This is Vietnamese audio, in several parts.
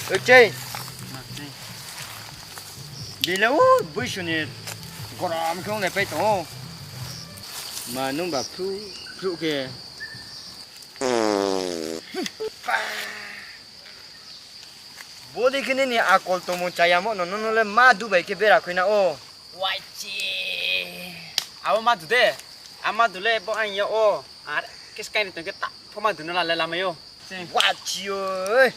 Oke. Bila buisunya goram kau nak pergi tu, mana bapru ke? Boleh kini ni akal tu mau caya mau nono le madu baik ke berak kau na oh. Wajib. Awak madu deh. Amadu le bawa anya oh. Kes kain itu kita pemadu nala le lama yo. Wajib.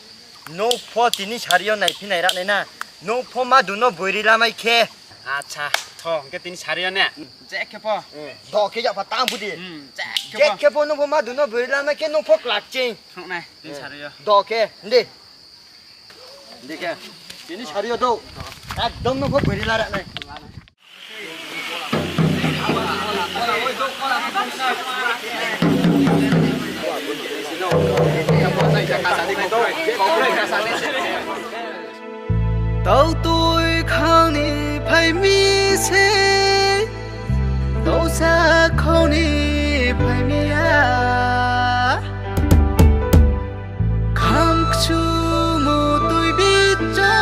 No pot ini cari orang naik pinai rak nena. No pemadu no beri lama ke. Acha, toh kita ini cari orang ni. Jack kepo. Dah kerja patang budi. Jack kepo no pemadu no beri lama ke no pot lakcing. Hong nai, ini cari yo. Dah ke, ni. Ni ke. Ini cari yo do. Dom no pot beri lama ni. Tao tôi khang ni phải mi se, tao sa khang ni phải mi à. Khang chu mu tôi biết cho,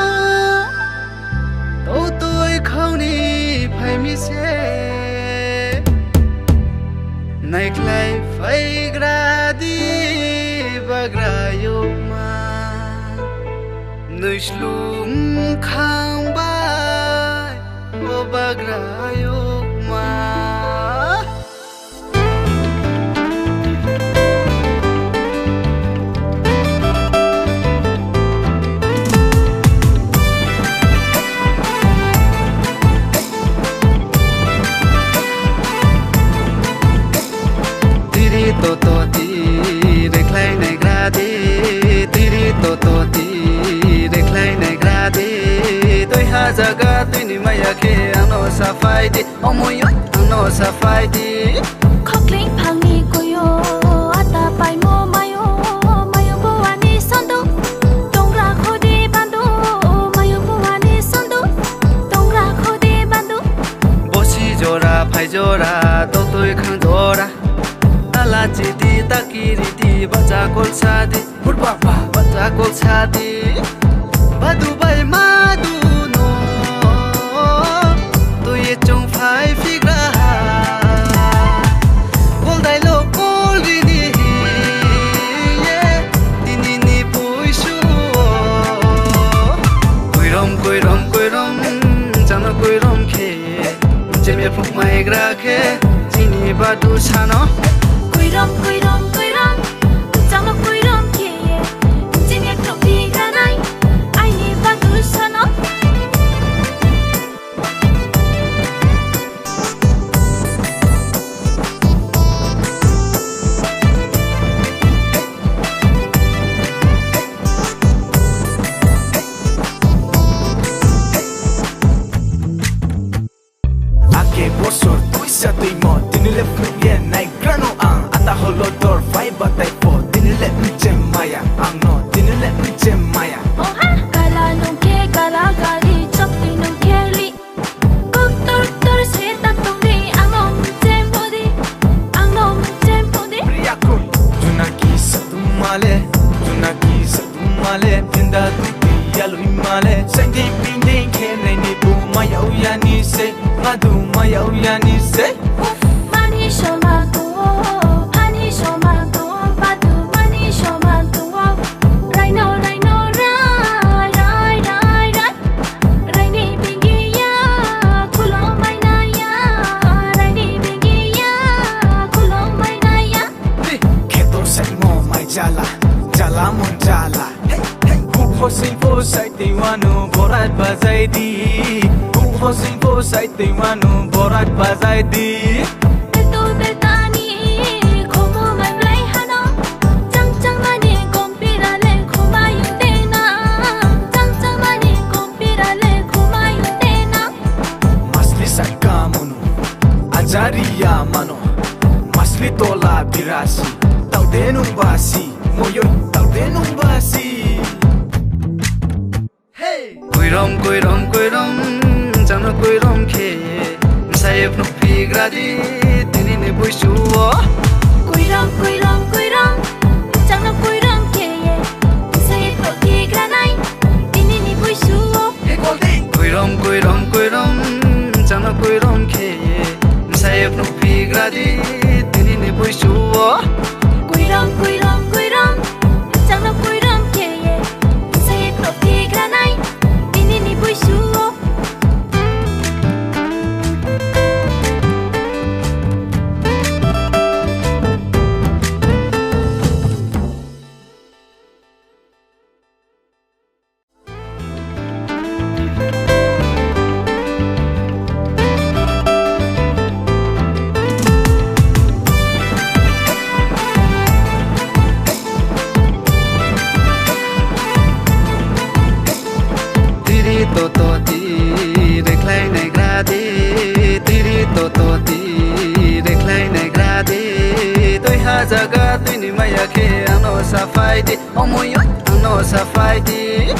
tao tôi khang ni phải mi se. Này lại phải ra đi và ra yêu mà. Nơi lùng khang bay ô bagrayo ma tiri to ti reclai nei gradi tiri to ti reclai nei gradi tôi ha jaga tôi ni maya ke ano safai di omoy ano safai di khokling phangi koyo ata pai mo mayo mayo buani sandu tongra khodi bandu mayo buani sandu tongra khodi bandu bosi jora phai jora to tôi khang jora ala chi di takiri di bacha kol sa di purpa bacha kol sa di badu bai madu no tu ye chong phai figra kol dai lo kol ni ye tini ni pui su koi rom jano koi rom ke jeme phuk mai gra ke tini badu sano koi rom jamo koi rom ke jeme kropi ganai ai ni badu sano ake bosor tuisa tuimo tinile fluye nai grano ang ata holodor vai batai po tinile mche maya ang no tinile mche maya oha kala nong ke kala gali chopti nong keli kok tor se tak tong di angom tempodi priyakul junaki satumale pinda tuki yalu imale sange pinde ke nai bu maya uyani se ngadu maya uyani se mani shoma to badu mani shoma to right now raini bingiya kulo mainaya raini bingiya kulo mainaya ketor sai mo mai jala mon jala Hosin po sai tiwanu borat bazai di Hosin po sai tiwanu borat bazai di Beto betani komo mai blai hano chang mani kompirale komayu tena chang mani kompirale komayu tena Masli sai kamunu ajaria mano Masli tola birasi taudenu basi moyo taudenu basi koi rom jano koi rom ke sayep no pigradi tini ne boisu koi rom chang koi rom ke ye sai pro ki granai gradi tini ni buisuo Kuiram kuiram kuiram chẳng nó kuiram kia ye say pro ti granai ini ni buisuo jaga tu ni maya ke ano safai di omoy ano safai di